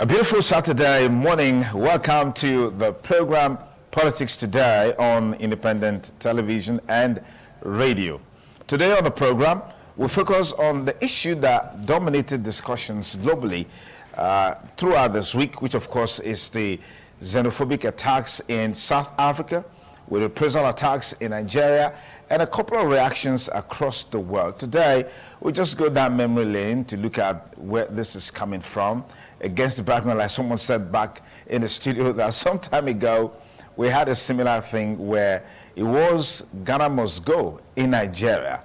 A beautiful Saturday morning. Welcome to the program Politics Today on independent television and radio. Today on the program, we focus on the issue that dominated discussions globally throughout this week, which of course is the xenophobic attacks in South Africa, with reprisal attacks in Nigeria, and a couple of reactions across the world. Today, we just go down memory lane to look at where this is coming from, against the background, like someone said back in the studio, that some time ago, we had a similar thing where it was Ghana must go in Nigeria.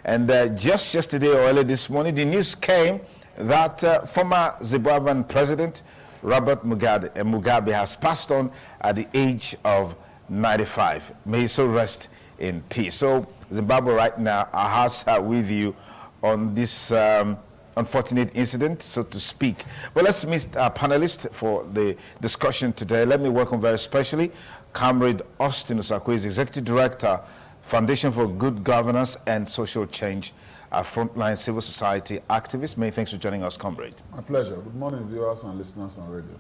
And just yesterday or early this morning, the news came that former Zimbabwean president Robert Mugabe has passed on at the age of 95. May he so rest in peace. So Zimbabwe right now, our hearts are with you on this unfortunate incident, so to speak. But let's meet our panelists for the discussion today. Let me welcome very specially Comrade Austin Osakwe, Executive Director, Foundation for Good Governance and Social Change, a frontline civil society activist. Many thanks for joining us, Comrade. My pleasure. Good morning, viewers and listeners on radio.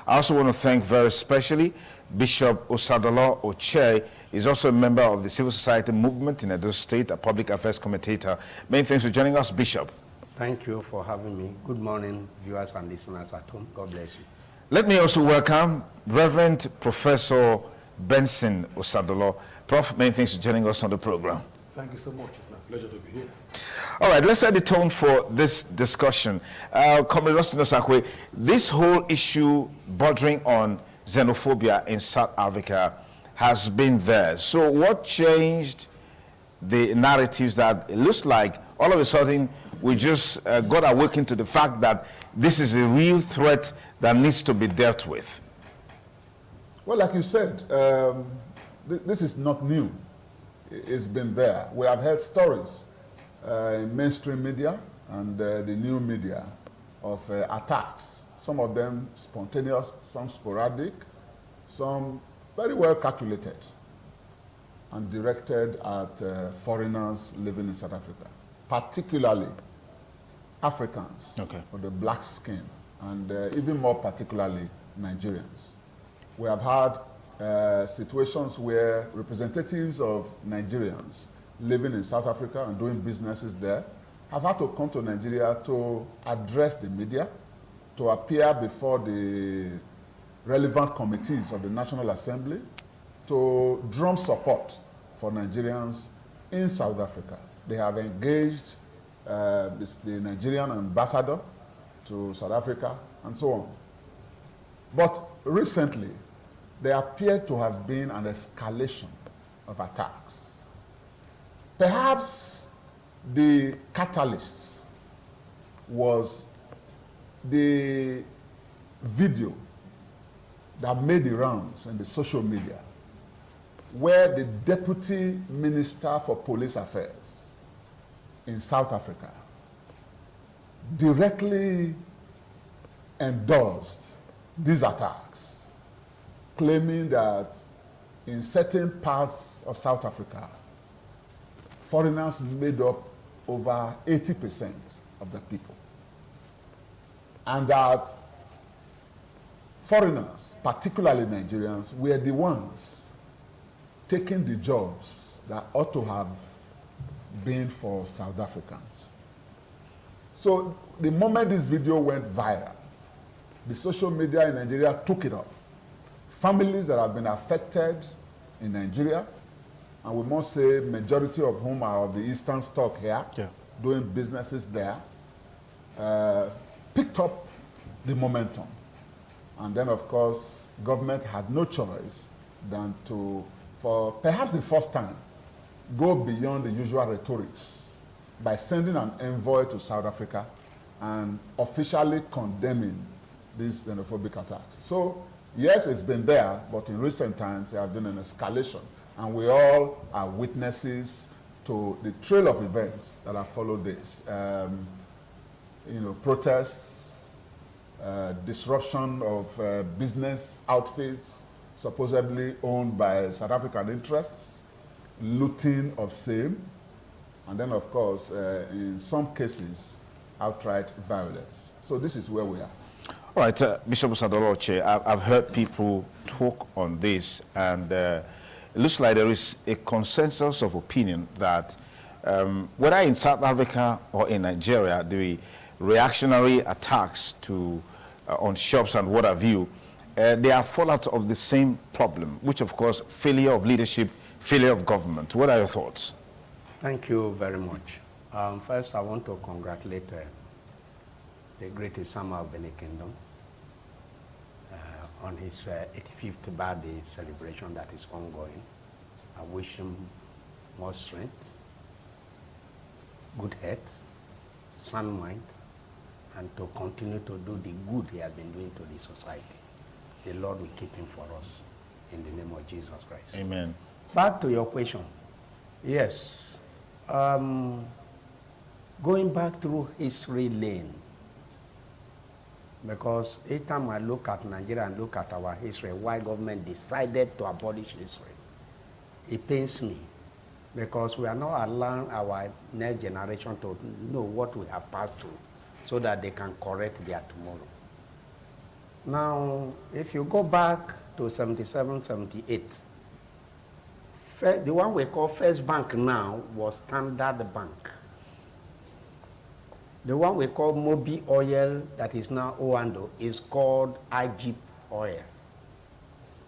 I also want to thank very specially Bishop Osadolo Oche. Is also a member of the civil society movement in Edo State, a public affairs commentator. Many thanks for joining us, Bishop. Thank you for having me. Good morning, viewers and listeners at home. God bless you. Let me also welcome Reverend Professor Benson Osadolo. Prof, many thanks for joining us on the program. Thank you so much. It's my pleasure to be here. All right, let's set the tone for this discussion. Comrade Austin Osakwe, this whole issue bordering on xenophobia in South Africa has been there. So what changed the narratives that it looks like all of a sudden we just got awakened to the fact that this is a real threat that needs to be dealt with? Well, like you said, this is not new. It's been there. We have heard stories in mainstream media and the new media of attacks. Some of them spontaneous, some sporadic, some very well calculated and directed at foreigners living in South Africa, particularly Africans, or the black skin, and even more particularly Nigerians. We have had situations where representatives of Nigerians living in South Africa and doing businesses there have had to come to Nigeria to address the media, to appear before the relevant committees of the National Assembly, to drum support for Nigerians in South Africa. They have engaged the Nigerian ambassador to South Africa and so on. But recently, there appeared to have been an escalation of attacks. Perhaps the catalyst was the video that made the rounds in the social media, where the Deputy Minister for Police Affairs in South Africa directly endorsed these attacks, claiming that in certain parts of South Africa, foreigners made up over 80% of the people, and that foreigners, particularly Nigerians, were the ones taking the jobs that ought to have been for South Africans. So the moment this video went viral, the social media in Nigeria took it up. Families that have been affected in Nigeria, and we must say majority of whom are of the Eastern stock here, doing businesses there, picked up the momentum. And then, of course, government had no choice than to, for perhaps the first time, go beyond the usual rhetorics by sending an envoy to South Africa and officially condemning these xenophobic attacks. So, yes, it's been there, but in recent times there have been an escalation, and we all are witnesses to the trail of events that have followed this. Protests, disruption of business outfits supposedly owned by South African interests, looting of same, and then, of course, in some cases, outright violence. So this is where we are. All right, Bishop Sadoloche, I've heard people talk on this, and it looks like there is a consensus of opinion that whether in South Africa or in Nigeria, the reactionary attacks to on shops and what have you, they are fallout of the same problem, which of course, failure of leadership, failure of government. What are your thoughts? Thank you very much. First, I want to congratulate the great Isama of Benin Kingdom on his 85th birthday celebration that is ongoing. I wish him more strength, good health, sound mind, and to continue to do the good he has been doing to the society. The Lord will keep him for us in the name of Jesus Christ. Amen. Back to your question. Yes. Going back through history lane, because each time I look at Nigeria and look at our history, why government decided to abolish history, it pains me, because we are not allowing our next generation to know what we have passed through so that they can correct their tomorrow. Now, if you go back to 77, 78, the one we call First Bank now was Standard Bank. The one we call Mobi Oil, that is now Oando, is called Ajip Oil.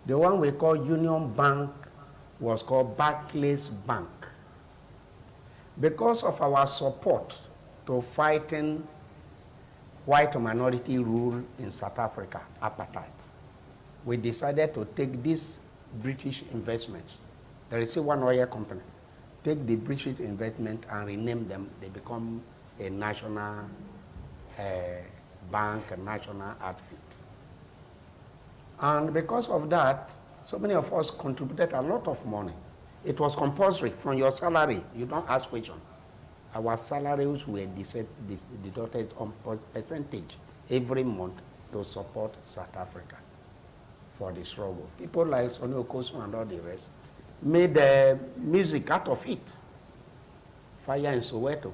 The one we call Union Bank was called Barclays Bank. Because of our support to fighting white minority rule in South Africa, apartheid, we decided to take these British investments. There is still one oil company. Take the British investment and rename them. They become a national bank, a national outfit. And because of that, so many of us contributed a lot of money. It was compulsory from your salary. You don't ask questions. Our salaries were deducted on percentage every month to support South Africa for the struggle. People like Sonny Okosun and all the rest made music out of it. Fire in Soweto.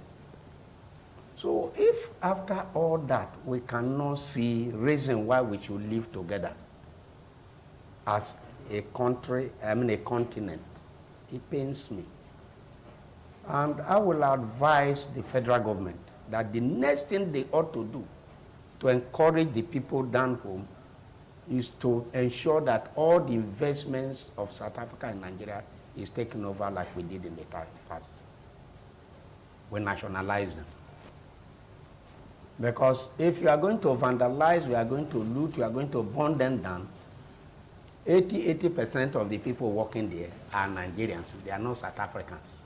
So if after all that we cannot see reason why we should live together as a country, a continent, it pains me. And I will advise the federal government that the next thing they ought to do to encourage the people down home is to ensure that all the investments of South Africa and Nigeria is taken over like we did in the past. We nationalize them. Because if you are going to vandalize, you are going to loot, you are going to burn them down, 80% of the people working there are Nigerians. They are not South Africans.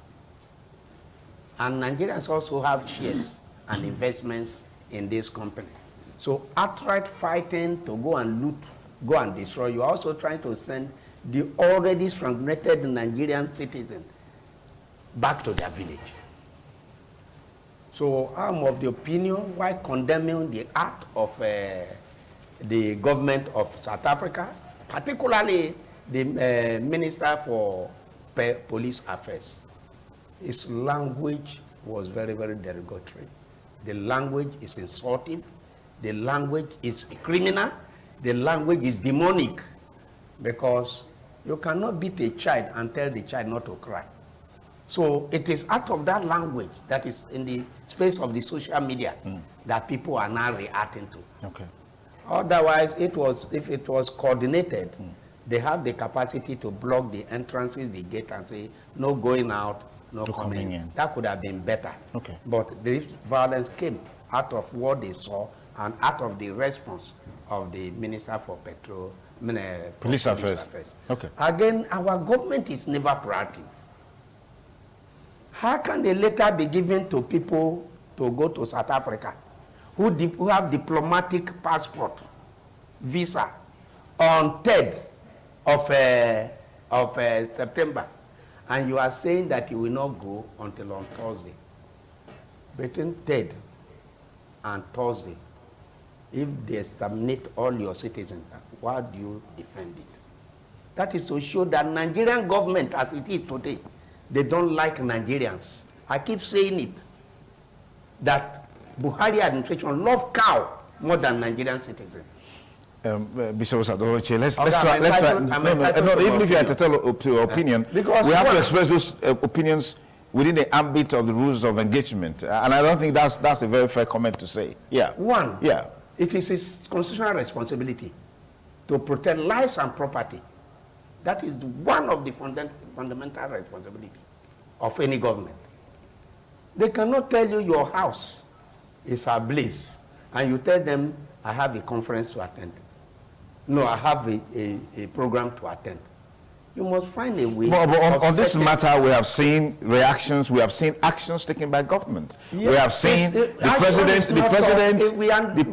And Nigerians also have shares and investments in this company. So outright fighting to go and loot, go and destroy, you are also trying to send the already strangulated Nigerian citizens back to their village. So I'm of the opinion, while condemning the act of the government of South Africa, particularly the Minister for Police Affairs, his language was very, very derogatory. The language is insultive. The language is criminal. The language is demonic, because you cannot beat a child and tell the child not to cry. So it is out of that language that is in the space of the social media that people are now reacting to. Okay. Otherwise, if it was coordinated, they have the capacity to block the entrances, the gate, and say, no going out, no coming in. That could have been better. Okay. But this violence came out of what they saw and out of the response of the Minister for Police Affairs. Okay. Again, our government is never proactive. How can the letter be given to people to go to South Africa who have diplomatic passport, visa, on 3rd of September, and you are saying that you will not go until on Thursday? Between 3rd and Thursday, if they exterminate all your citizens, why do you defend it? That is to show that Nigerian government, as it is today, they don't like Nigerians. I keep saying it, that Buhari administration love cow more than Nigerian citizens. Bishop Sadoroche, let's Okay, try. No, even if you have to tell your opinion, because we have to express those opinions within the ambit of the rules of engagement, and I don't think that's a very fair comment to say. Yeah. One. Yeah. It is his constitutional responsibility to protect lives and property. That is one of the fundamental responsibility of any government. They cannot tell you your house is ablaze, and you tell them, I have a conference to attend. No, I have a program to attend. You must find a way. But on this matter, we have seen reactions, we have seen actions taken by government. Yes, we have seen the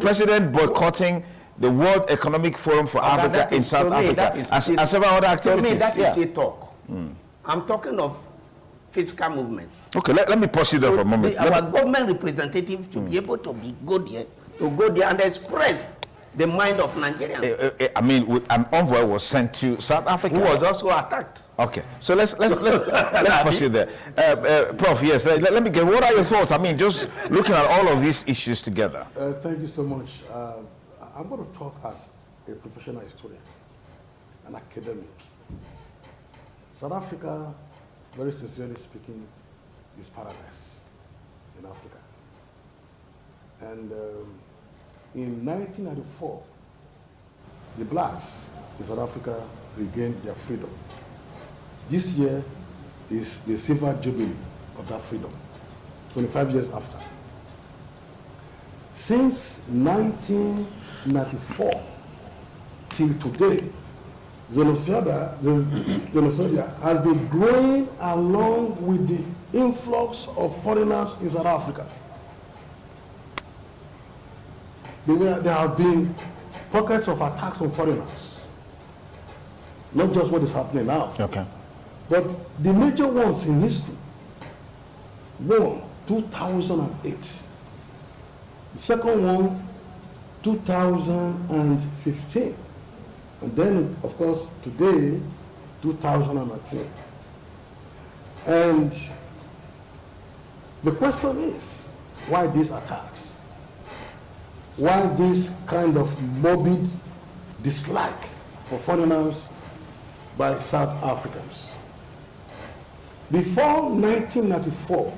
president boycotting the World Economic Forum for Africa in South Africa and several other activities. To me, that is a talk. I'm talking of physical movements. Okay, let me pause you there for a moment. Our government representatives should be able to go there and express the mind of Nigerians. I mean, an envoy was sent to South Africa. Who was also attacked. Okay, so let's pause you there. Prof, yes, let me get, what are your thoughts? I mean, just looking at all of these issues together. Thank you so much. I'm going to talk as a professional historian, an academic. South Africa, very sincerely speaking, is paradise in Africa. And in 1994, the blacks in South Africa regained their freedom. This year is the silver jubilee of that freedom, 25 years after. Since 1994 till today, xenophobia has been growing along with the influx of foreigners in South Africa. There have been pockets of attacks on foreigners, not just what is happening now. Okay. But the major ones in history, one, 2008. The second one, 2015. And then, of course, today, 2019. And the question is, why these attacks? Why this kind of morbid dislike for foreigners by South Africans? Before 1994,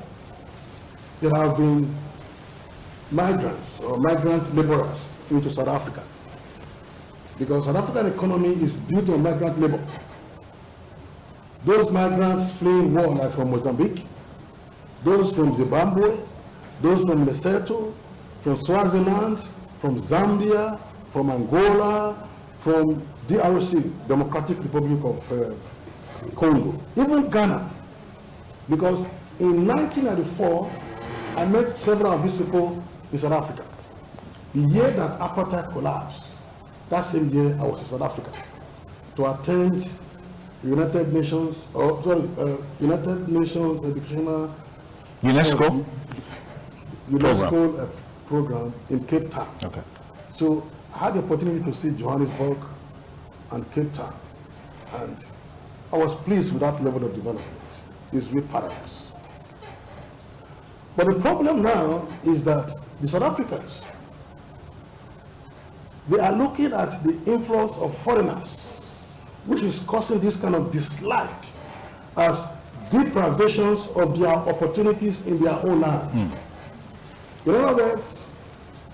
there have been migrants or migrant laborers into South Africa, because South African economy is built on migrant labor. Those migrants fleeing war, like from Mozambique, those from Zimbabwe, those from Lesotho, from Swaziland, from Zambia, from Angola, from DRC, Democratic Republic of Congo, even Ghana. Because in 1994, I met several of these people in South Africa. The year that apartheid collapsed, that same year I was in South Africa to attend United Nations Educational UNESCO program in Cape Town. Okay. So I had the opportunity to see Johannesburg and Cape Town, and I was pleased with that level of development. It's real paradise. But the problem now is that the South Africans, they are looking at the influence of foreigners, which is causing this kind of dislike as deprivations of their opportunities in their own land. In other words,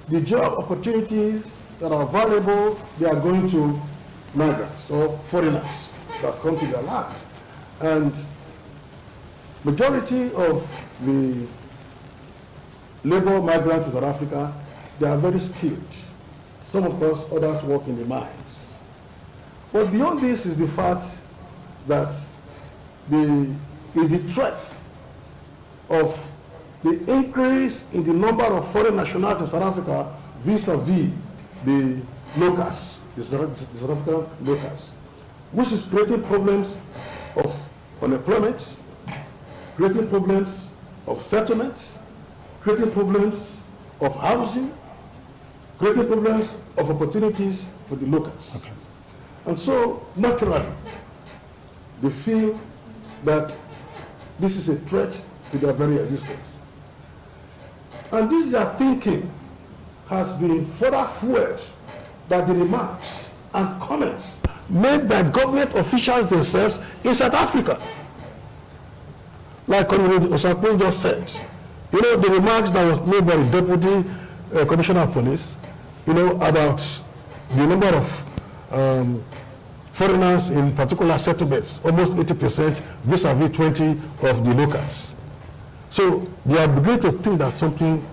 the job opportunities that are available, they are going to migrants or foreigners that come to their land. And majority of the labor migrants in South Africa, they are very skilled. Some, of course, others work in the mines. But beyond this is the fact that the threat of the increase in the number of foreign nationals in South Africa vis-a-vis the locals, the South African locals, which is creating problems of unemployment, creating problems of settlement, creating problems of housing, creating problems of opportunities for the locals. Okay. And so, naturally, they feel that this is a threat to their very existence. And this their thinking has been further fueled that the remarks and comments made by government officials themselves in South Africa, like Comrade Osakwe just said, you know, the remarks that was made by the Deputy Commissioner of Police, you know, about the number of foreigners in particular settlements, almost 80% vis-a-vis 20 of the locals. So they are beginning to think that something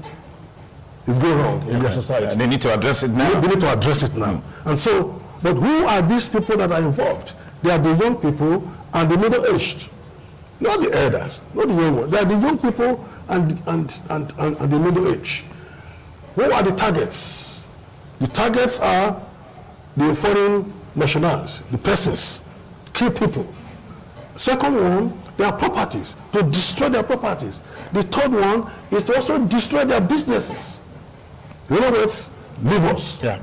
is going wrong in their society. And they need to address it now. They need to address it now. And so, but who are these people that are involved? They are the young people and the middle-aged. Not the elders, not the young ones. They are the young people and the middle-aged. Who are the targets? The targets are the foreign nationals, the persons, key people. Second one, their properties, to destroy their properties. The third one is to also destroy their businesses. In other words, leave us. Yeah.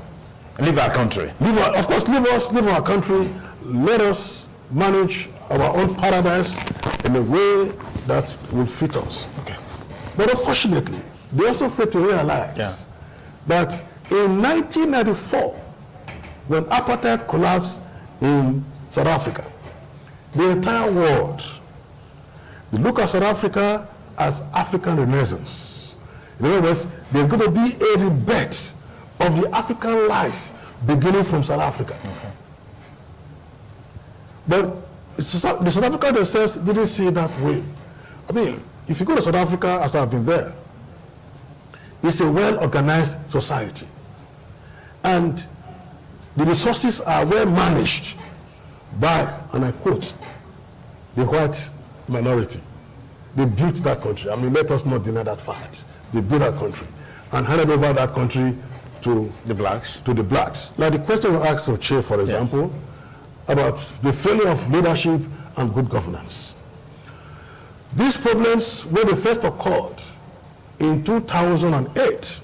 Leave our country. Of course, leave us, leave our country. Let us manage our own paradise in a way that will fit us. Okay. But unfortunately, they also fail to realize that in 1994, when apartheid collapsed in South Africa, the entire world, they look at South Africa as African Renaissance. In other words, there's going to be a rebirth of the African life beginning from South Africa. Okay. But the South Africans themselves didn't see it that way. I mean, if you go to South Africa, as I've been there, it's a well-organized society. And the resources are well managed by, and I quote, the white minority. They built that country. I mean, let us not deny that fact. They built that country and handed over that country to the blacks. Like the question you asked Oche, for example, about the failure of leadership and good governance. These problems, when they first occurred in 2008,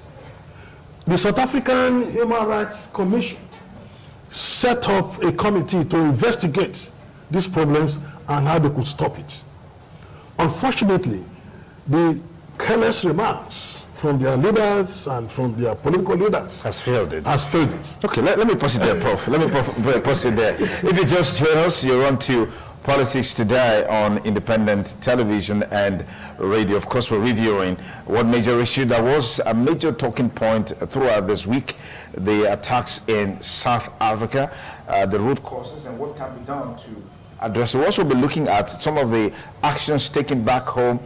the South African Human Rights Commission set up a committee to investigate these problems and how they could stop it. Unfortunately, the careless remarks from their leaders and from their political leaders has failed it. Okay, let me pause it there, Prof. Let me pause it there. If you just join us, you're on to Politics Today on independent television and radio. Of course, we're reviewing one major issue that was a major talking point throughout this week, the attacks in South Africa, the root causes and what can be done to address it. We'll also be looking at some of the actions taken back home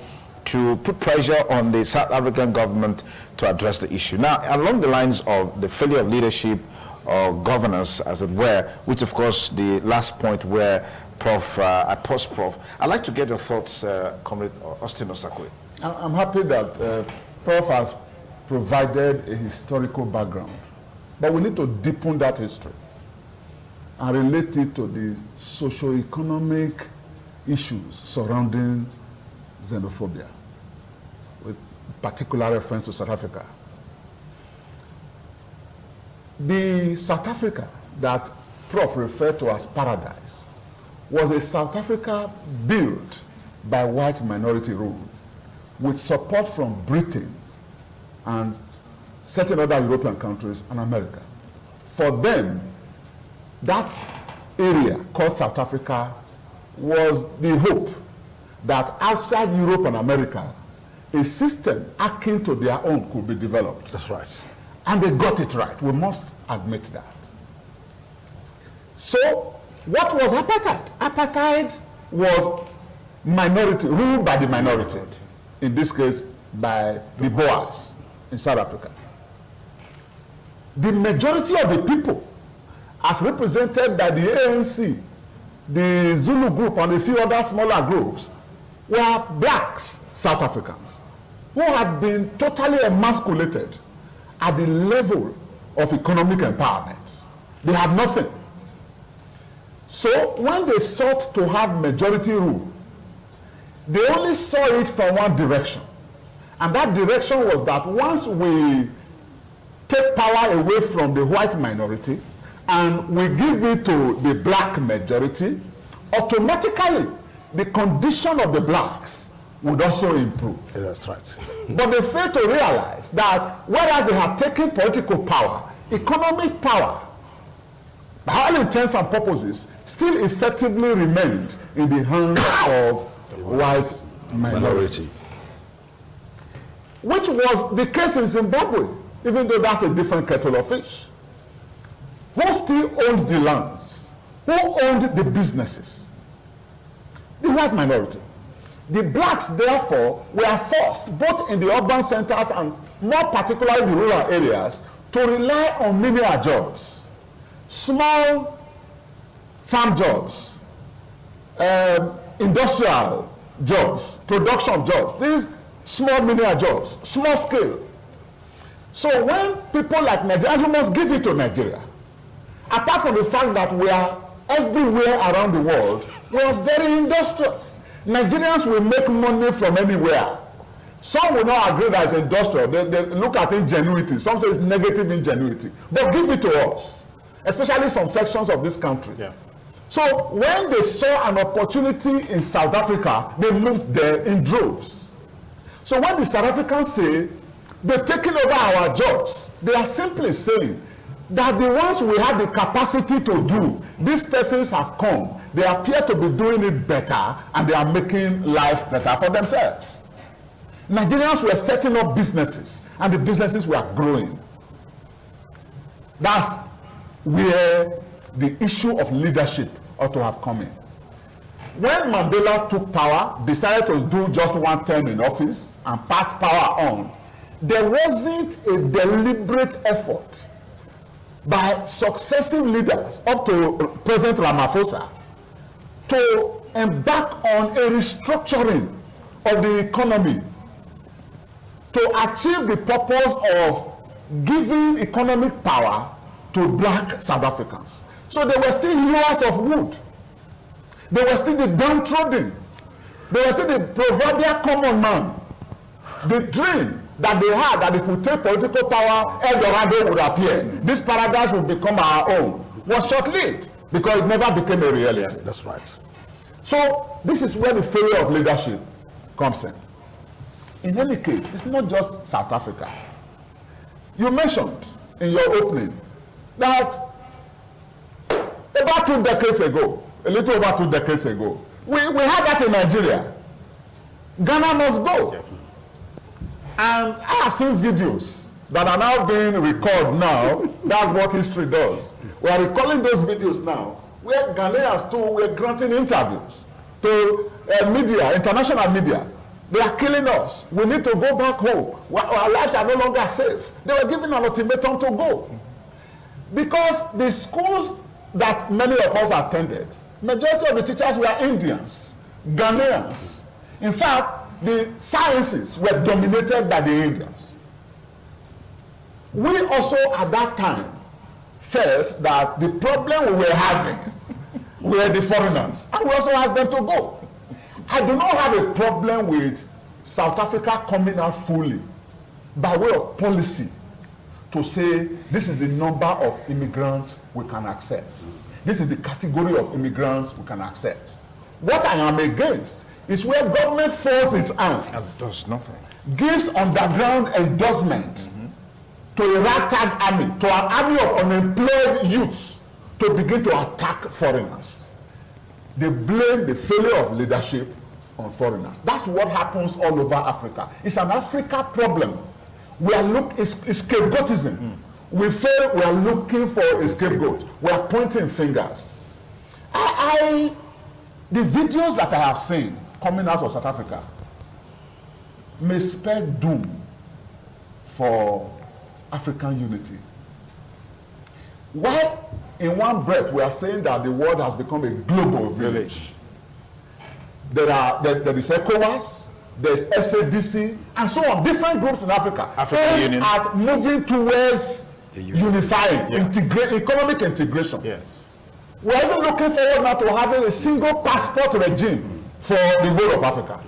to put pressure on the South African government to address the issue. Now, along the lines of the failure of leadership or governance, as it were, which of course the last point where Prof, I paused Prof, I'd like to get your thoughts, Comrade Austin Osakwe. I'm happy that Prof has provided a historical background, but we need to deepen that history and relate it to the socio-economic issues surrounding xenophobia, with particular reference to South Africa. The South Africa that Prof referred to as paradise was a South Africa built by white minority rule, with support from Britain and certain other European countries and America. For them, that area called South Africa was the hope that outside Europe and America, a system akin to their own could be developed. That's right. And they got it right. We must admit that. So, what was apartheid? Apartheid was minority, ruled by the minority. In this case, by the Boers in South Africa. The majority of the people, as represented by the ANC, the Zulu group, and a few other smaller groups, were blacks, South Africans, who had been totally emasculated at the level of economic empowerment. They had nothing. So when they sought to have majority rule, they only saw it from one direction. And that direction was that once we take power away from the white minority and we give it to the black majority, automatically the condition of the blacks would also improve. Yeah, that's right. But they failed to realize that whereas they had taken political power, economic power by all intents and purposes, still effectively remained in the hands of white minority. Which was the case in Zimbabwe, even though that's a different kettle of fish. Who still owned the lands? Who owned the businesses? The white minority. The blacks, therefore, were forced, both in the urban centers and more particularly the rural areas, to rely on menial jobs, small farm jobs, industrial jobs, production jobs, these small menial jobs, small scale. So when people like Nigeria, you must give it to Nigeria, apart from the fact that we are everywhere around the world, we are very industrious. Nigerians will make money from anywhere. Some will not agree that it's industrial. They look at ingenuity. Some say it's negative ingenuity. But give it to us, especially some sections of this country. Yeah. So when they saw an opportunity in South Africa, they moved there in droves. So when the South Africans say they've taken over our jobs, they are simply saying that the ones we have the capacity to do, these persons have come, they appear to be doing it better, and they are making life better for themselves. Nigerians were setting up businesses, and the businesses were growing. That's where the issue of leadership ought to have come in. When Mandela took power, decided to do just one term in office, and passed power on, there wasn't a deliberate effort by successive leaders up to President Ramaphosa to embark on a restructuring of the economy to achieve the purpose of giving economic power to black South Africans. So they were still hewers of wood. They were still the downtrodden. They were still the proverbial common man. The dream that they had that if we take political power, El Dorado would appear. This paradise will become our own. Was short-lived because it never became a reality. Yeah, that's right. So this is where the failure of leadership comes in. In any case, it's not just South Africa. You mentioned in your opening that about 2 decades ago, a little over 2 decades ago, we had that in Nigeria. Ghana must go. And I have seen videos that are now being recalled now. That's what history does. We are recalling those videos now, where Ghanaians too were granting interviews to media, international media. They are killing us. We need to go back home. Our lives are no longer safe. They were given an ultimatum to go. Because the schools that many of us attended, majority of the teachers were Indians, Ghanaians. In fact, the sciences were dominated by the Indians. We also at that time felt that the problem we were having were the foreigners, and we also asked them to go. I do not have a problem with South Africa coming out fully by way of policy to say this is the number of immigrants we can accept. This is the category of immigrants we can accept. What I am against is where government folds its hands and does nothing, gives underground endorsement to a ragtag army, to an army of unemployed youths to begin to attack foreigners. They blame the failure of leadership on foreigners. That's what happens all over Africa. It's an Africa problem. It's scapegoatism. We fail, we are looking for a scapegoat. We are pointing fingers. The videos that I have seen coming out of South Africa may spell doom for African unity. While in one breath we are saying that the world has become a global village. There is ECOWAS, there's SADC, and so on, different groups in Africa African Union are moving towards unifying, economic integration. Yeah. We're even looking forward now to having a single passport regime for the whole of Africa.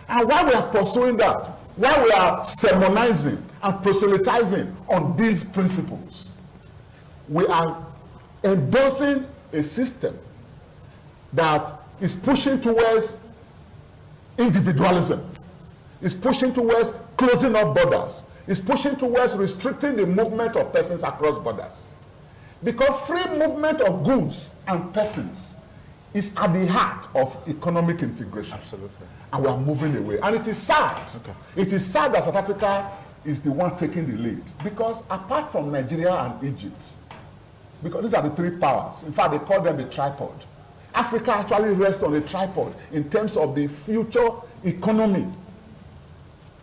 And while we are pursuing that, while we are sermonizing and proselytizing on these principles, we are endorsing a system that is pushing towards individualism, is pushing towards closing up borders, is pushing towards restricting the movement of persons across borders. Because free movement of goods and persons is at the heart of economic integration. Absolutely. And we are moving away. And it is sad. Okay. It is sad that South Africa is the one taking the lead. Because apart from Nigeria and Egypt, because these are the three powers, in fact, they call them the tripod. Africa actually rests on a tripod in terms of the future economy,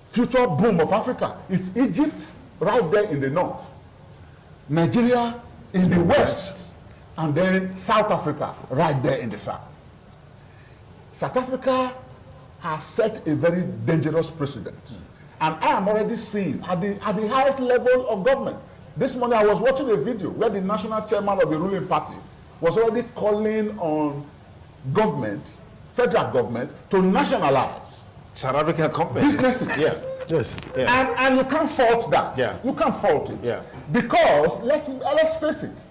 future boom of Africa. It's Egypt right there in the north, Nigeria in the west, and then South Africa right there in the south. South Africa has set a very dangerous precedent. And I am already seeing at the highest level of government. This morning I was watching a video where the national chairman of the ruling party was already calling on government, federal government, to nationalize South African companies. businesses. Yeah. Yes. Yes. And you can't fault that. Yeah. You can't fault it. Yeah. Because let's face it,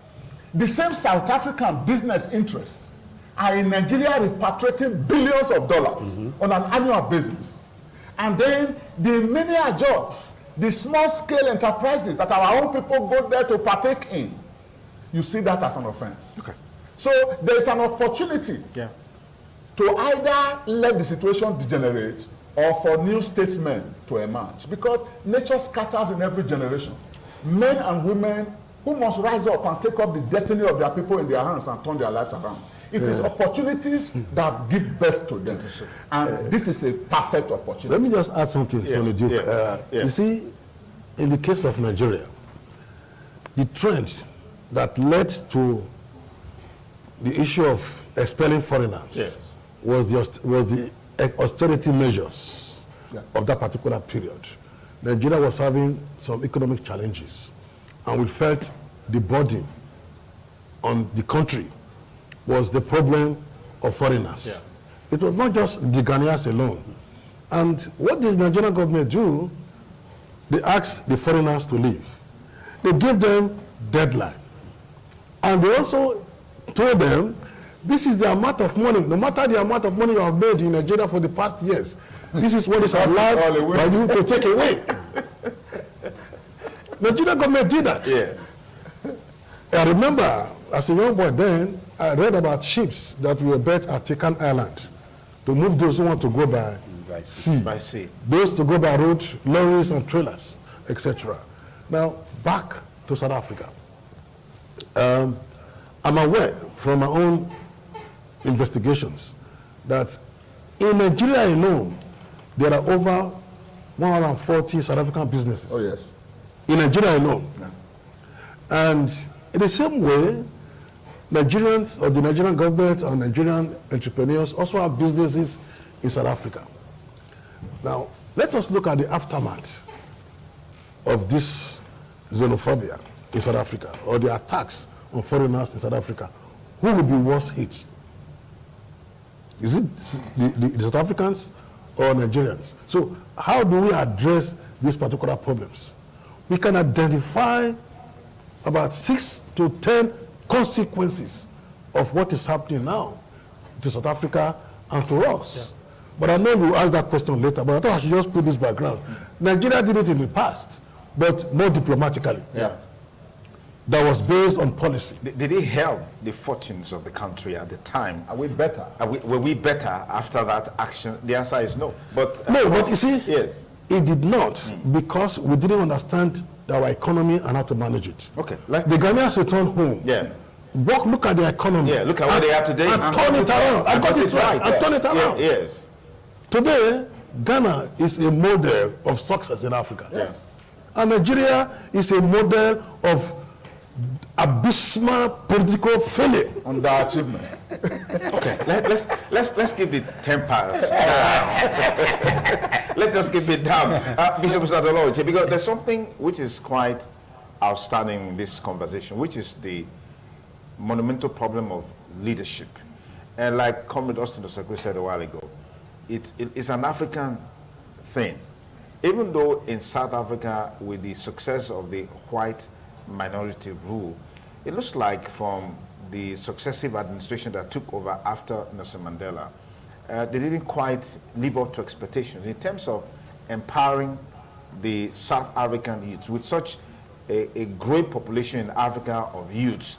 the same South African business interests are in Nigeria repatriating billions of dollars on an annual basis. And then the many jobs, the small scale enterprises that our own people go there to partake in, you see that as an offense. Okay. So there's an opportunity Yeah. to either let the situation degenerate or for new statesmen to emerge, because nature scatters in every generation. Men and women who must rise up and take up the destiny of their people in their hands and turn their lives around. It is opportunities that give birth to them. And this is a perfect opportunity. Let me just add something, Sonny Duke. You see, in the case of Nigeria, the trend that led to the issue of expelling foreigners was the austerity measures of that particular period. Nigeria was having some economic challenges, and we felt the burden on the country was the problem of foreigners. Yeah. It was not just the Ghanaians alone. And what did the Nigerian government do? They asked the foreigners to leave. They gave them deadline. And they also told them, this is the amount of money, no matter the amount of money you have made in Nigeria for the past years, this is what is allowed by you to take away. Nigerian government did that. Yeah. I remember, as a young boy then, I read about ships that were built at Tekan Island to move those who want to go by sea. By sea. Those to go by road, lorries and trailers, etc. Now, back to South Africa. I'm aware from my own investigations that in Nigeria alone, there are over 140 South African businesses. Oh, yes. In Nigeria alone. Yeah. And in the same way, Nigerians or the Nigerian government and Nigerian entrepreneurs also have businesses in South Africa. Now, let us look at the aftermath of this xenophobia in South Africa, or the attacks on foreigners in South Africa. Who will be worse hit? Is it the South Africans or Nigerians? So how do we address these particular problems? We can identify about 6 to 10 consequences of what is happening now to South Africa and to us. Yeah. But I know you ask that question later, but I thought I should just put this background. Nigeria did it in the past, but more diplomatically. Yeah. That was based on policy. Did it help the fortunes of the country at the time? Are we better? Were we better after that action? The answer is no. But no, but you see, yes, it did not, because we didn't understand our economy and how to manage it. Okay. The Ghanaians returned home. Yeah. Look at the economy. Yeah, look at what they are today. And turn it around. I got it right. And turn it around. Yes. Today, Ghana is a model of success in Africa. Yes. And Nigeria is a model of abysmal political failure. Underachievement. Okay, let's keep the tempers. Let's just keep it down. Bishop Sadoloche, because there's something which is quite outstanding in this conversation, which is the monumental problem of leadership. And like Comrade Austin Osako said a while ago, it's an African thing. Even though in South Africa, with the success of the white minority rule, it looks like from the successive administration that took over after Nelson Mandela, they didn't quite live up to expectations in terms of empowering the South African youth with such a growing population in Africa of youths,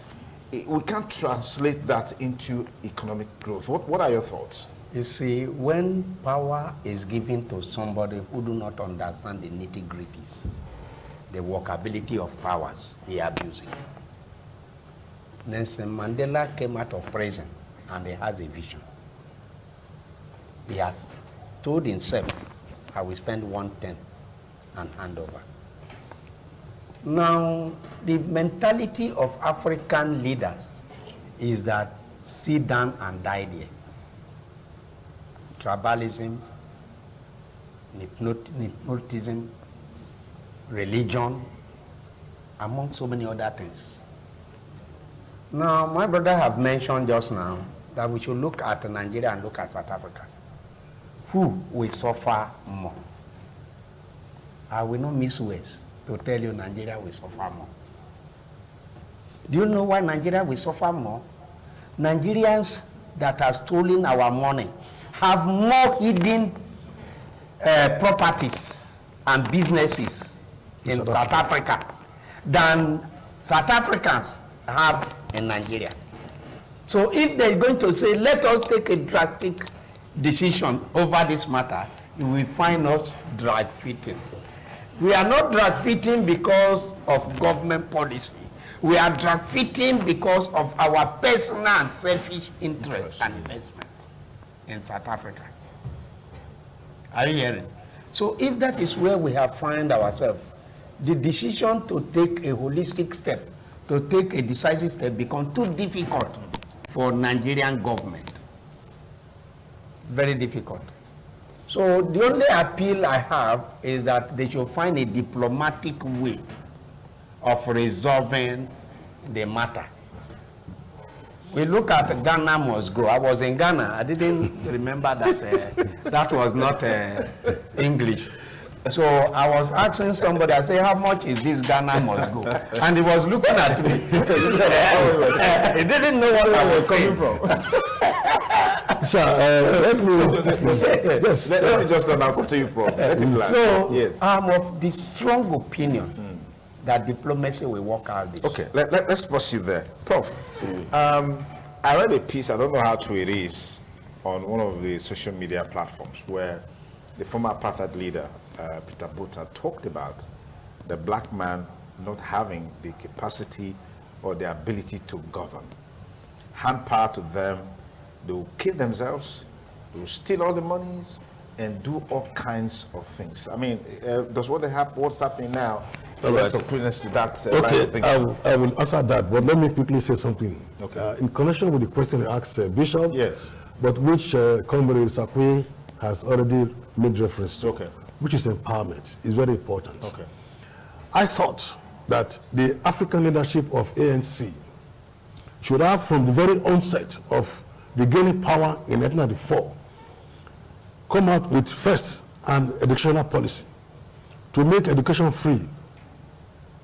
we can't translate that into economic growth. What are your thoughts? You see, when power is given to somebody who do not understand the nitty-gritties, the workability of powers, he abuses it. Nelson Mandela came out of prison and he has a vision. He has told himself, I will spend 1/10 and hand over. Now, the mentality of African leaders is that sit down and die there. Tribalism, nepotism, religion, among so many other things. Now, my brother have mentioned just now that we should look at Nigeria and look at South Africa. Who will suffer more? I will not miss words to tell you Nigeria will suffer more. Do you know why Nigeria will suffer more? Nigerians that are stolen our money have more hidden properties and businesses in South Africa than South Africans have in Nigeria. So if they're going to say, let us take a drastic decision over this matter, you will find us drag fitting. We are not drag fitting because of government policy. We are drag fitting because of our personal and selfish interest and investment in South Africa. Are you hearing? So if that is where we have found ourselves, the decision to take a holistic step, to take a decisive step, becomes too difficult for Nigerian government. Very difficult. So the only appeal I have is that they should find a diplomatic way of resolving the matter. We look at Ghana must grow. I was in Ghana. I didn't remember that that was not English. So I was asking somebody, I said, how much is this Ghana must go? And he was looking at me. He didn't know what I was coming from. Sir, let me just come to you, Prof. So yes. I'm of the strong opinion that diplomacy will work out this. Okay, let's pause you there. Prof, I read a piece, I don't know how true it is, on one of the social media platforms where the former apartheid leader, Peter Botha, talked about the black man not having the capacity or the ability to govern. Hand power to them, they will kill themselves, they will steal all the monies, and do all kinds of things. I mean, does what's happening now, Right. some credence to that? Okay, I will answer that, but let me quickly say something. Okay. In connection with the question you asked Bishop, Yes. but which Comrade Sakwe has already made reference to, Okay. which is empowerment, is very important. Okay. I thought that the African leadership of ANC should have, from the very onset of regaining power in 1994, come out with first an educational policy to make education free,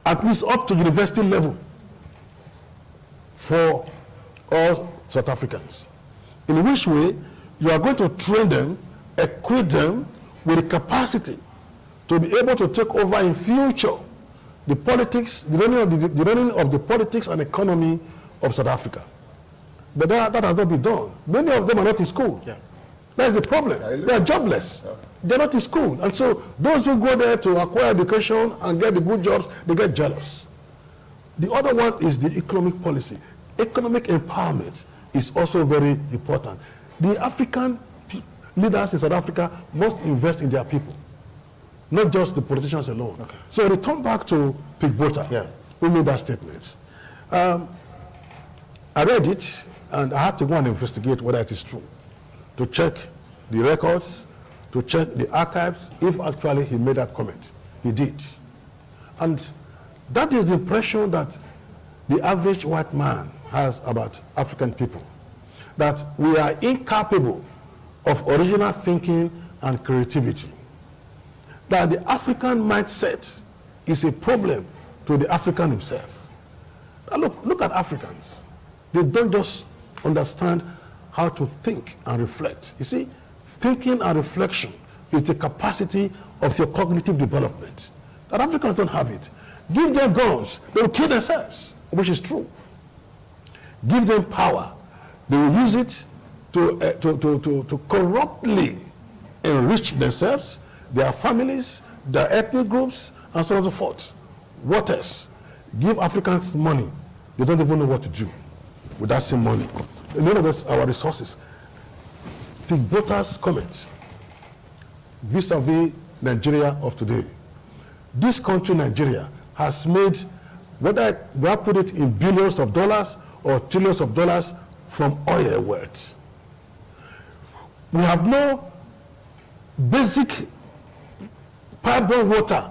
at least up to university level, for all South Africans. In which way you are going to train them, equip them with the capacity to be able to take over in future the politics, the running of the politics and economy of South Africa. But that has not been done. Many of them are not in school. Yeah. That's the problem. They are jobless. They're not in school. And so those who go there to acquire education and get the good jobs, they get jealous. The other one is the economic policy. Economic empowerment is also very important. The African leaders in South Africa must invest in their people, not just the politicians alone. Okay. So return back to Pete Botha, who made that statement. I read it, and I had to go and investigate whether it is true, to check the records, to check the archives, if actually he made that comment. He did. And that is the impression that the average white man has about African people, that we are incapable of original thinking and creativity, that the African mindset is a problem to the African himself. Now look at Africans. They don't just understand how to think and reflect. You see, thinking and reflection is the capacity of your cognitive development. That Africans don't have it. Give them guns, they will kill themselves, which is true. Give them power, they will use it to corruptly enrich themselves, their families, their ethnic groups, and so on and so forth. What else? Give Africans money. They don't even know what to do with that same money. In other words, our resources. The voters' comment vis-a-vis Nigeria of today. This country, Nigeria, has made, whether we have put it in billions of dollars or trillions of dollars from oil wealth. We have no basic pipe-borne water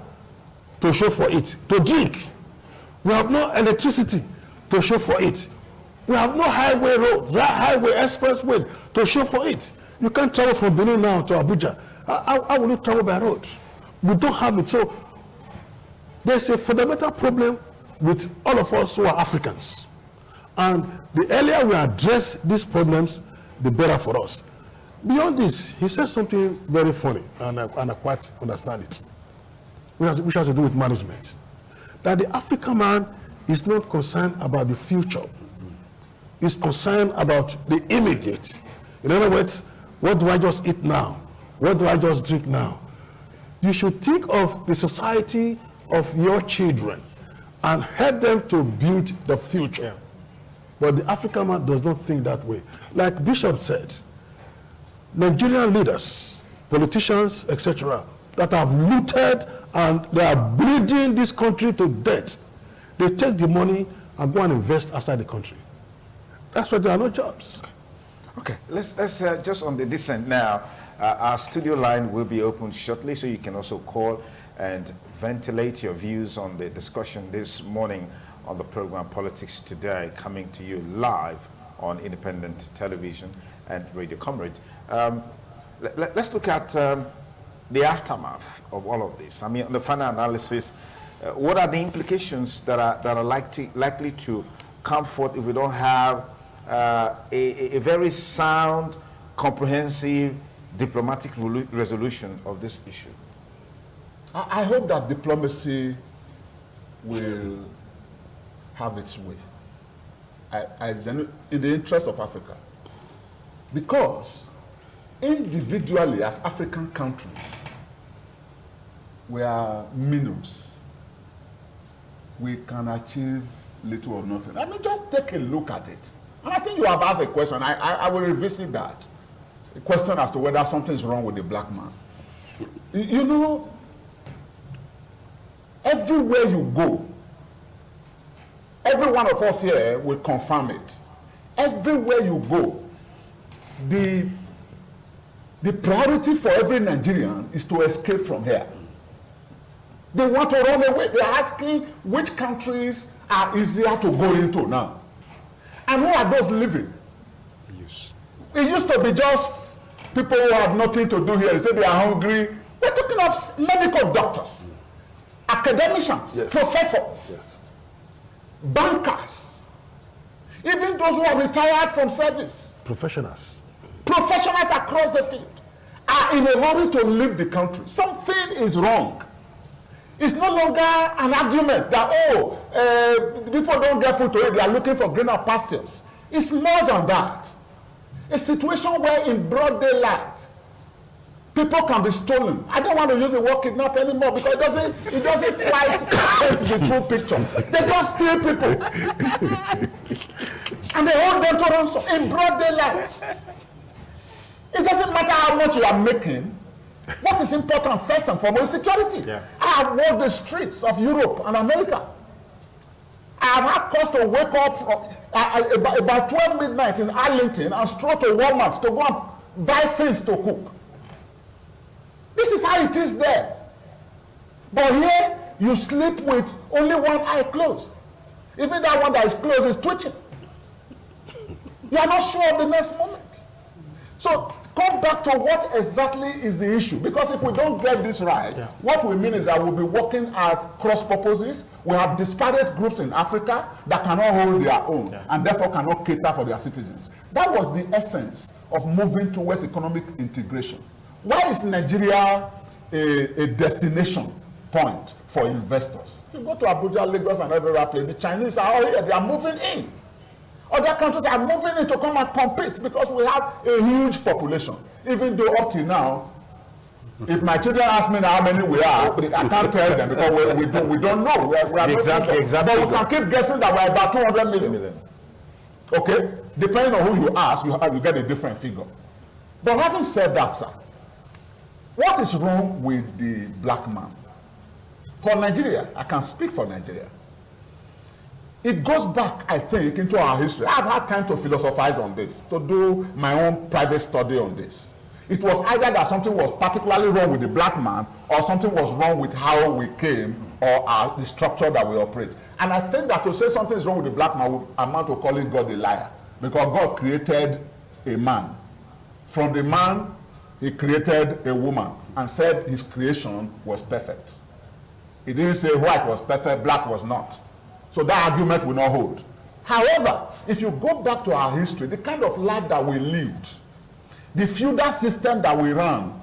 to show for it, to drink. We have no electricity to show for it. We have no highway road, highway expressway to show for it. You can't travel from Benin now to Abuja. How will you travel by road? We don't have it. So there's a fundamental problem with all of us who are Africans. And the earlier we address these problems, the better for us. Beyond this, he said something very funny, and I quite understand it, which has to do with management. That the African man is not concerned about the future. He's concerned about the immediate. In other words, what do I just eat now? What do I just drink now? You should think of the society of your children and help them to build the future. Yeah. But the African man does not think that way. Like Bishop said, Nigerian leaders, politicians, etc., that have looted and they are bleeding this country to death, they take the money and go and invest outside the country. That's why there are no jobs. Okay, let's just on the descent now. Our studio line will be open shortly, so you can also call and ventilate your views on the discussion this morning on the program Politics Today, coming to you live on independent television and radio. Comrades, let's look at the aftermath of all of this. I mean, the final analysis, what are the implications that are likely to come forth if we don't have a very sound, comprehensive diplomatic resolution of this issue? I hope that diplomacy will have its way in the interest of Africa. Because individually, as African countries, we are minnows. We can achieve little or nothing. I mean, just take a look at it. And I think you have asked a question. I will revisit that. A question as to whether something is wrong with the black man. You know, everywhere you go, every one of us here will confirm it. Everywhere you go, the priority for every Nigerian is to escape from here. They want to run away. They're asking which countries are easier to go into now. And who are those living? Yes. It used to be just people who have nothing to do here. They say they are hungry. We're talking of medical doctors, academicians, yes, professors, yes, bankers, even those who are retired from service. Professionals across the field are in a hurry to leave the country. Something is wrong. It's no longer an argument that, people don't get food to eat, they are looking for greener pastures. It's more than that. A situation where in broad daylight, people can be stolen. I don't want to use the word kidnap anymore because it doesn't quite paint the true picture. They just steal people. And they hold them to ransom in broad daylight. It doesn't matter how much you are making. What is important first and foremost is security. Yeah. I have walked the streets of Europe and America. I have had cause to wake up from, about 12 midnight in Arlington and stroll to Walmart to go and buy things to cook. This is how it is there. But here, you sleep with only one eye closed. Even that one that is closed is twitching. You are not sure of the next moment. So come back to what exactly is the issue. Because if we don't get this right, yeah, what we mean is that we'll be working at cross purposes. We have disparate groups in Africa that cannot hold their own, yeah, and therefore cannot cater for their citizens. That was the essence of moving towards economic integration. Why is Nigeria a destination point for investors. If you go to Abuja, Lagos, and every other place, the Chinese are all here. They are moving in. Other countries are moving in to come and compete because we have a huge population. Even though up till now, if my children ask me how many we are, I can't tell them because we don't know. We are exactly. But we can keep guessing that we're about 200 million. Okay? Depending on who you ask, you get a different figure. But having said that, sir, what is wrong with the black man? For Nigeria, I can speak for Nigeria. It goes back, I think, into our history. I've had time to philosophize on this, to do my own private study on this. It was either that something was particularly wrong with the black man or something was wrong with how we came or the structure that we operate. And I think that to say something is wrong with the black man would amount to calling God a liar. Because God created a man. From the man, he created a woman and said his creation was perfect. He didn't say white was perfect, black was not. So that argument will not hold. However, if you go back to our history, the kind of life that we lived, the feudal system that we ran,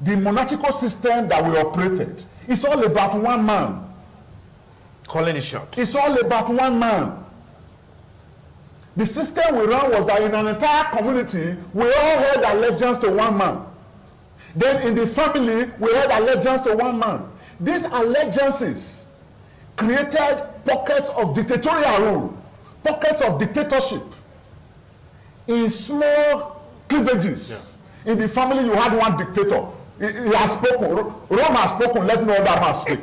the monarchical system that we operated, it's all about one man. Calling the shots. It's all about one man. The system we ran was that in an entire community, we all had allegiance to one man. Then in the family, we had allegiance to one man. These allegiances created pockets of dictatorial rule, pockets of dictatorship in small cleavages. Yeah. In the family, you had one dictator. He has spoken. Rome has spoken, let no other man speak.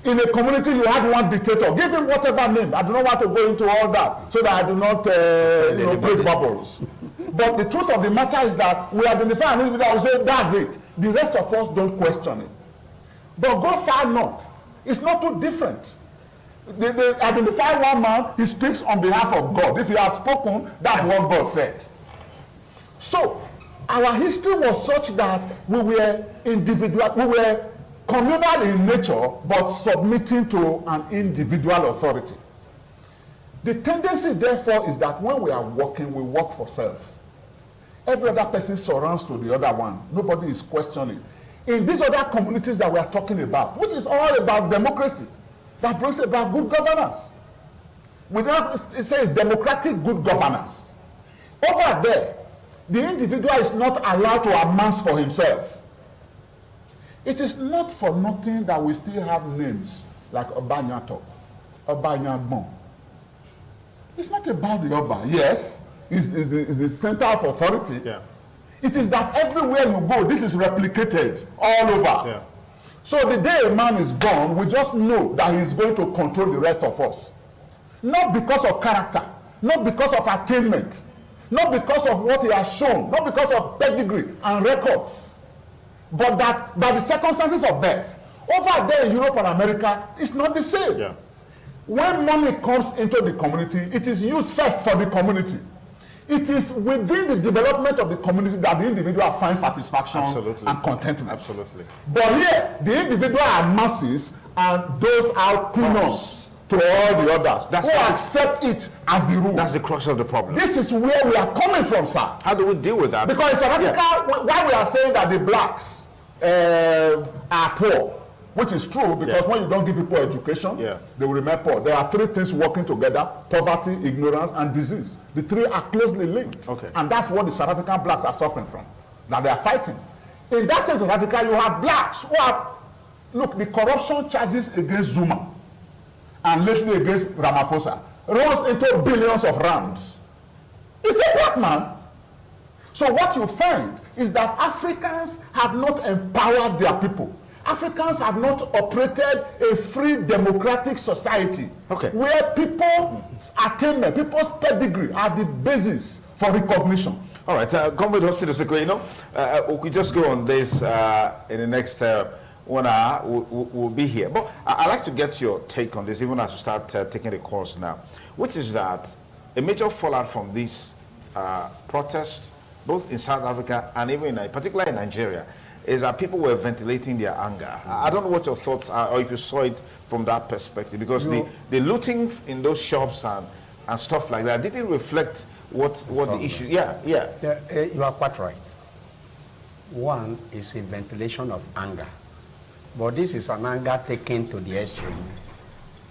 In a community, you had one dictator. Give him whatever name. I do not want to go into all that so that I do not break bubbles. But the truth of the matter is that we identify an individual and say, that's it. The rest of us don't question it. But go far north. It's not too different. They identify one man, he speaks on behalf of God. If he has spoken, that's what God said. So, our history was such that we were individual, we were communal in nature, but submitting to an individual authority. The tendency, therefore, is that when we are working, we work for self. Every other person surrounds to the other one. Nobody is questioning. In these other communities that we are talking about, which is all about democracy, that brings about good governance. It says democratic good governance. Over there, the individual is not allowed to amass for himself. It is not for nothing that we still have names like Obanyato, Obanyagbon. It's not about the Oba. Yes, it's the center of authority. Yeah. It is that everywhere you go, this is replicated all over. Yeah. So the day a man is born, we just know that he is going to control the rest of us. Not because of character, not because of attainment, not because of what he has shown, not because of pedigree and records, but that by the circumstances of birth. Over there in Europe and America, it's not the same. Yeah. When money comes into the community, it is used first for the community. It is within the development of the community that the individual finds satisfaction and contentment. Absolutely. But here, the individual are masses and those are peanuts to all the others who accept it as the rule. That's the crux of the problem. This is where we are coming from, sir. How do we deal with that? Because in South Africa, why we are saying that the blacks are poor, which is true, because when you don't give people education, they will remain poor. There are three things working together: poverty, ignorance, and disease. The three are closely linked. And that's what the South African blacks are suffering from, that they are fighting. In that sense, in Africa, you have blacks who are, look, the corruption charges against Zuma and lately against Ramaphosa rose into billions of rands. It's a black man. So what you find is that Africans have not empowered their people. Africans have not operated a free democratic society where people's attainment, people's pedigree are the basis for recognition. All right, Comrade Hostin Osekwe, you know, we could just go on this in the next 1 hour. We'll be here. But I'd like to get your take on this, even as we start taking the course now, which is that a major fallout from this protest, both in South Africa and even particularly in Nigeria, is that people were ventilating their anger. I don't know what your thoughts are, or if you saw it from that perspective, because the looting in those shops and stuff like that didn't reflect what the issue. You are quite right. One is a ventilation of anger. But this is an anger taken to the extreme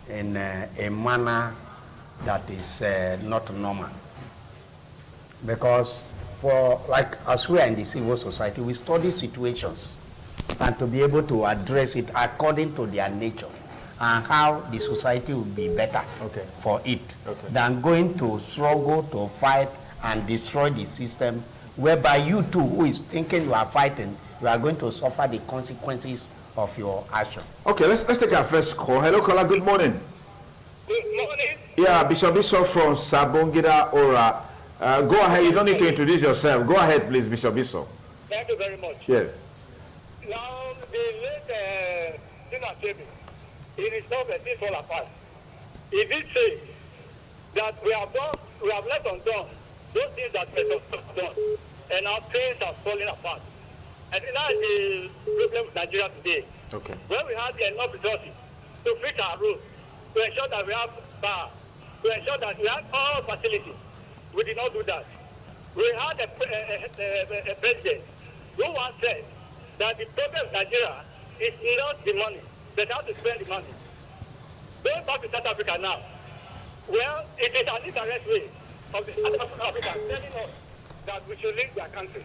in a manner that is not normal. Because as we are in the civil society, we study situations and to be able to address it according to their nature and how the society will be better for it than going to struggle to fight and destroy the system, whereby you too, who is thinking you are fighting, you are going to suffer the consequences of your action. Okay, let's take our first call. Hello, caller. Good morning. Good morning. Yeah, Bishop from Sabongida Ora. Go ahead. You don't need to introduce yourself. Go ahead, please, Bishop. Thank you very much. Yes. Now, the late Xenophobia, it is not a thing fall apart. He did say that we have left undone those things that were not done, and our things are falling apart. And that is the problem with Nigeria today. Okay. When we have enough resources to fix our roads, to ensure that we have power, to ensure that we have all facilities, we did not do that. We had a president who once said that the problem of Nigeria is not the money, but how to spend the money. Going back to South Africa now, well, it is an indirect way of the South Africa telling us that we should leave their country.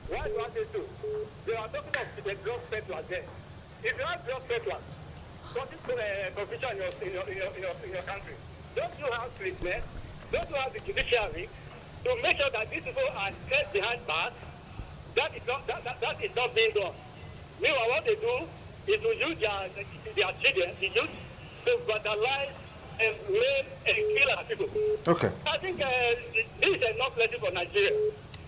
Why do I say so? They are talking of the drug peddlers there. If you have drug peddlers, what is confusion in your country? Don't you have policemen? Don't you have the judiciary to make sure that these people are kept behind bars? That is not being done. Meanwhile, what they do is to use their children, the youth, to vandalize and rape and kill our people. Okay. I think this is enough lesson for Nigeria.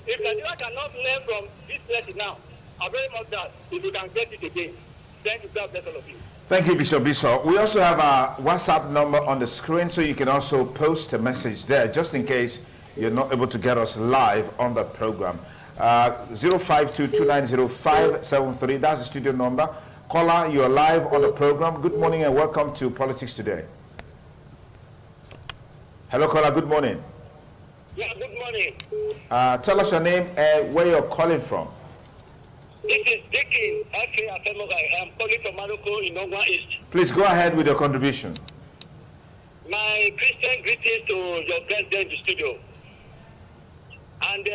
If Nigeria cannot learn from this lesson now, I very much doubt if we can get it again. Thank you, God bless all of you. Thank you, Bishop. We also have our WhatsApp number on the screen, so you can also post a message there, just in case you're not able to get us live on the program. 052-290-573, that's the studio number. Caller, you're live on the program. Good morning and welcome to Politics Today. Hello, caller, good morning. Yeah, good morning. Tell us your name and where you're calling from. This is Dickie. I'm calling from Maroko in Nongwa East. Please go ahead with your contribution. My Christian greetings to your guest there in the studio. And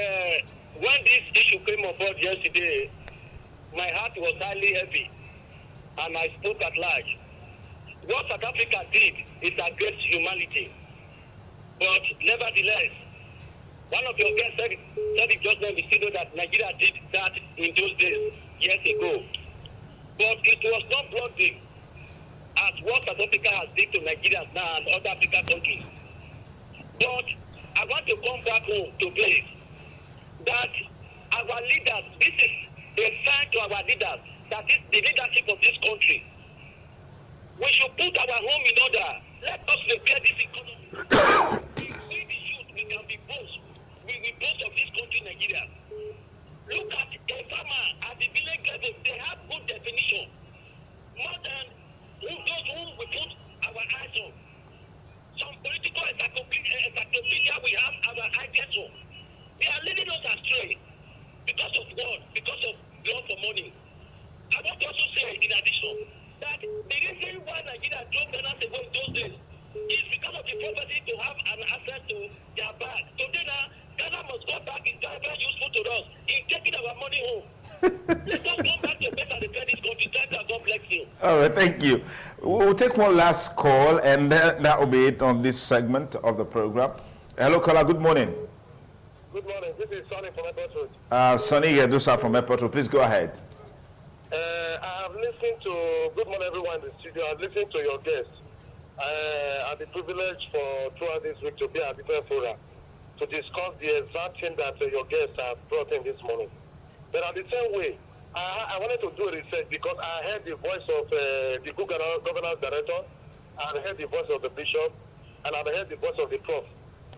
when this issue came aboard yesterday, my heart was highly heavy, and I spoke at large. What South Africa did is against humanity. But nevertheless, one of your guests said it just now in the studio that Nigeria did that in those days, years ago. But it was not bloody as what South Africa has did to Nigeria now and other African countries. But I want to come back home to place that our leaders, this is a sign to our leaders, that is the leadership of this country. We should put our home in order. Let us repair this economy. We the youth, we can be both. We both of this country, Nigeria. Look at a farmer at the village level. They have good definition. More than those who we put our eyes on. Some political encyclopedia we have our ideas on. They are leading us astray because of what? Because of love for money. I want to also say, in addition, that the reason why Nigeria drove Ghana away in those days is because of the prophecy to have an access to their bag. Today now, Ghana must go back in very, very useful to us in taking our money home. Let us go back to better repair this country. Thank you, God bless you. All right, thank you. We'll take one last call, and that will be it on this segment of the program. Hello, caller. Good morning. Good morning. This is Sonny from Airport Road. Sonny Yedusa from Airport Road. Please go ahead. I have listened to, good morning everyone in the studio, I've listened to your guests. I had the privilege for throughout this week to be at the forum to discuss the exact thing that your guests have brought in this morning. But at the same way, I wanted to do a research because I heard the voice of the good governance director, I heard the voice of the bishop, and I heard the voice of the prof.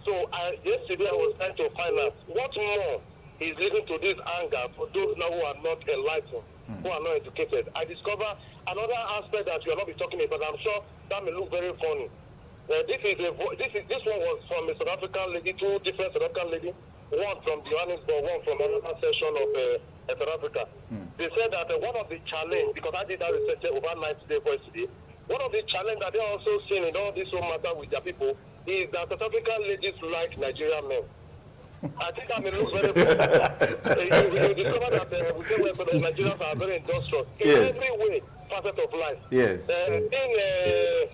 So yesterday I was trying to find out what more is leading to this anger for those now who are not enlightened, who are not educated. I discover another aspect that you are not be talking about. I'm sure that may look very funny. This one was from a South African lady, two different South African ladies, one from Johannesburg, one from another section of South Africa. They said that one of the challenge, because I did that research overnight today, one of the challenge that they're also seeing in all this whole matter with their people is that South African ladies like Nigerian men. I think that may look very funny. You discover that we say Nigerians are very industrious in every way, facet of life. Yes. Being a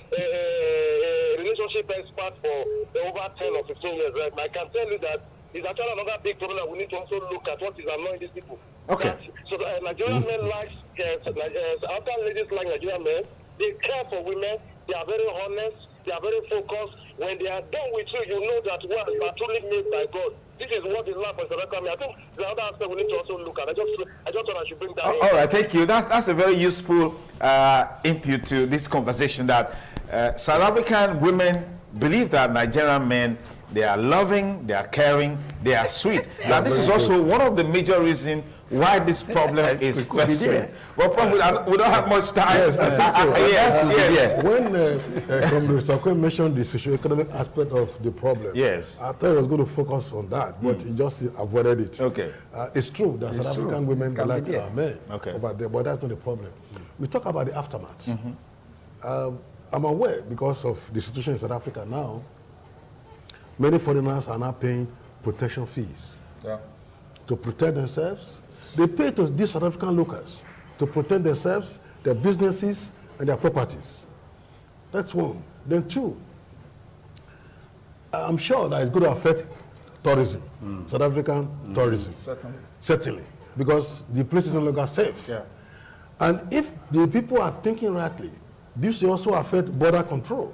relationship expert for over 10 or 15 years, right? I can tell you that it's actually another big problem that we need to also look at what is annoying these people. Okay. So Nigerian men like, African ladies like Nigerian men, they care for women, they are very honest, they are very focused. When they are done with you, you know that well, you are truly made by God. This is what is love for South Africa. I think the other aspect we need to also look at. I just thought I should bring that in. All right, thank you. That's a very useful input to this conversation, that South African women believe that Nigerian men, they are loving, they are caring, they are sweet. Now, this is also one of the major reasons why this problem is questioned. Well, probably we don't have much time. Yes, I think so. Yes. When Comrade Sakwe mentioned the socio-economic aspect of the problem, yes, I thought I was going to focus on that, but he just avoided it. Okay. It's true that South African women they like our men, okay, but that's not the problem. We talk about the aftermath. I'm aware, because of the situation in South Africa now, many foreigners are now paying protection fees to protect themselves. They pay to these South African locals to protect themselves, their businesses, and their properties. That's one. Then two, I'm sure that it's going to affect tourism, South African tourism. Certainly. Because the place is no longer safe. Yeah. And if the people are thinking rightly, this will also affect border control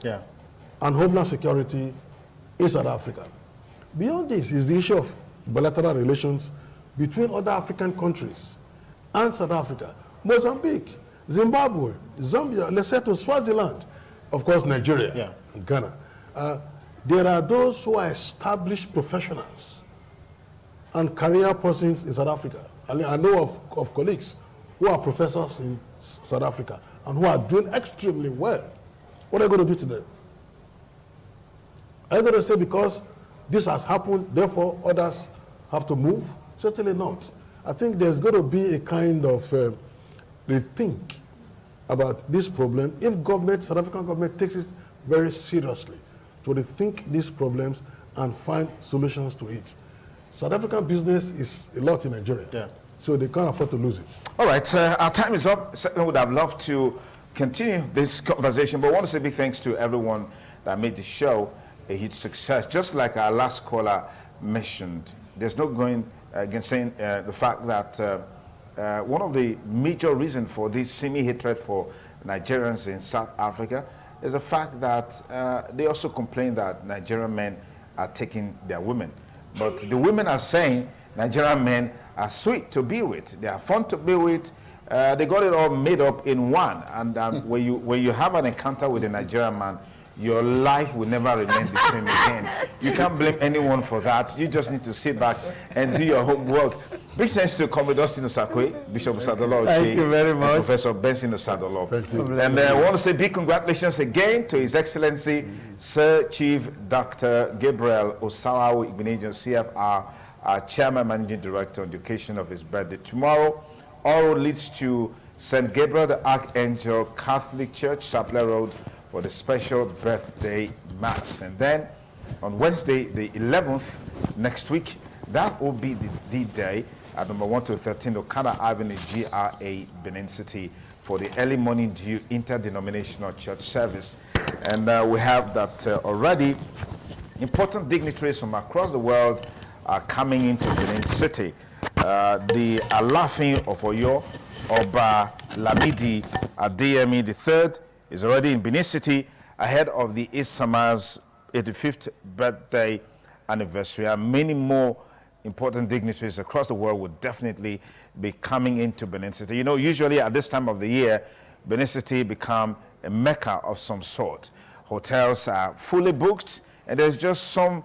and homeland security in South Africa. Beyond this is the issue of bilateral relations between other African countries and South Africa. Mozambique, Zimbabwe, Zambia, Lesotho, Swaziland, of course Nigeria and Ghana. There are those who are established professionals and career persons in South Africa. I know of colleagues who are professors in South Africa and who are doing extremely well. What are you going to do to them? Are you going to say because this has happened, therefore others have to move? Certainly not. I think there's going to be a kind of rethink about this problem if South African government takes it very seriously to rethink these problems and find solutions to it. South African business is a lot in Nigeria, so they can't afford to lose it. All right, our time is up. Certainly would have loved to continue this conversation, but I want to say big thanks to everyone that made the show a huge success. Just like our last caller mentioned, there's no going against saying the fact that one of the major reasons for this semi-hatred for Nigerians in South Africa is the fact that they also complain that Nigerian men are taking their women. But the women are saying Nigerian men are sweet to be with. They are fun to be with. They got it all made up in one. And when you have an encounter with a Nigerian man, your life will never remain the same again. You can't blame anyone for that. You just need to sit back and do your homework. Big thanks to Comrade Austin Osakwe, Bishop Osadolo, thank you very much, Professor Benson Osadolo. Thank you. And I want to say big congratulations again to His Excellency Sir Chief Dr. Gabriel Osawawu Igbeneghu, CFR, our Chairman Managing Director, on the occasion of his birthday tomorrow. All road leads to St. Gabriel the Archangel Catholic Church, Sapler Road, for the special birthday mass. And then on Wednesday, the 11th, next week, that will be the D-Day at number 1 to 13 Okada Avenue, GRA, Benin City, for the early morning due interdenominational church service. And we have that already. Important dignitaries from across the world are coming into Benin City. The Alafin of Oyo, Oba Lamidi Adeyemi III, is already in Benin City ahead of the Isama's 85th birthday anniversary. And many more important dignitaries across the world would definitely be coming into Benin City. You know, usually at this time of the year, Benin City become a mecca of some sort. Hotels are fully booked, and there's just some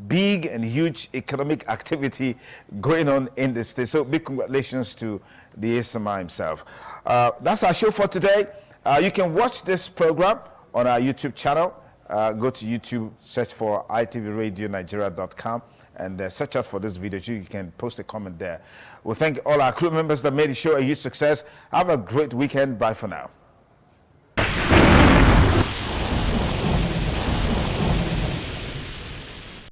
big and huge economic activity going on in the state. So big congratulations to the Isama himself. That's our show for today. You can watch this program on our YouTube channel. Go to YouTube, search for itvradioNigeria.com, and search out for this video. You can post a comment there. We thank all our crew members that made the show a huge success. Have a great weekend. Bye for now.